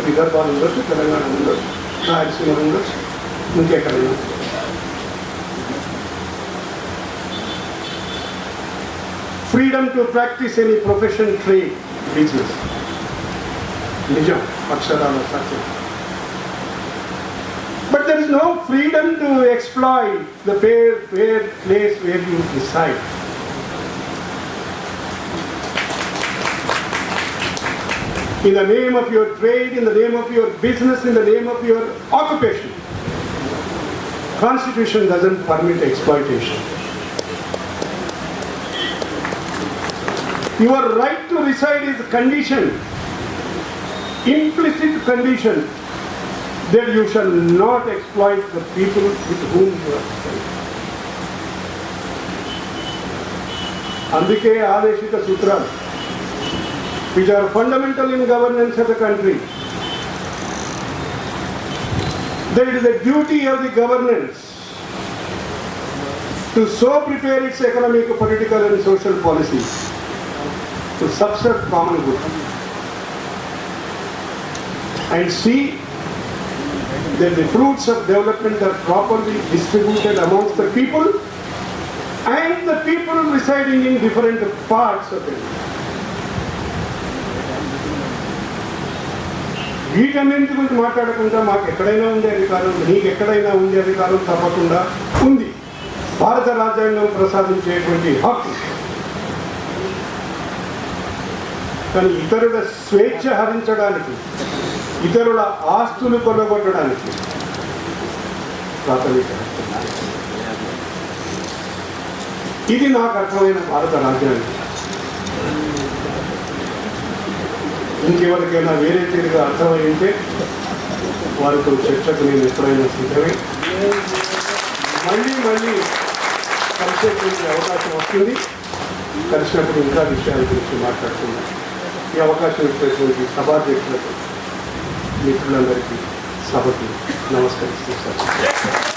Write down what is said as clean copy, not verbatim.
విదర్భాలు ఉండొచ్చు, తెలంగాణ ఉండొచ్చు, రాయలసీమ ఉండొచ్చు, ఇంకెక్కడైనా. Freedom to practice any profession, trade, business. నిజం, అక్షరాల సత్యం. But there is no freedom to exploit the place where you reside. In the name of your trade, in the name of your business, in the name of your occupation, Constitution doesn't permit exploitation. Your right to reside is a condition, implicit condition, that you shall not exploit the people with whom you are residing. అందుకే ఆదేశిక సూత్రాలు, which are fundamental in governance of the country, that it is the duty of the governance to so prepare its economic, political and social policies to subserve common good and see that the fruits of development are properly distributed amongst the people and the people residing in different parts of it. వీటన్నింటి గురించి మాట్లాడకుండా మాకు ఎక్కడైనా ఉండే అధికారం, నీకు ఎక్కడైనా ఉండే అధికారం తప్పకుండా ఉంది. భారత రాజ్యాంగం ప్రసాదించేటువంటి హక్కు. కానీ ఇతరుల స్వేచ్ఛ హరించడానికి, ఇతరుల ఆస్తులు కొనగొట్టడానికి ప్రాథమిక. ఇది నాకు అర్థమైన భారత రాజ్యాంగం. ఇంకెవరికైనా వేరే తీరుగా అర్థమై ఉంటే వారితో చర్చకు నేను ఎప్పుడైనా సిద్ధమే. మళ్ళీ కలిసేటువంటి అవకాశం వస్తుంది. కలిసినప్పుడు ఇంకా విషయాల గురించి మాట్లాడుతున్నాం. ఈ అవకాశం ఇచ్చినటువంటి సభాధ్యక్షులకు, మిత్రులందరికీ సభకు నమస్కరిస్తున్నాను.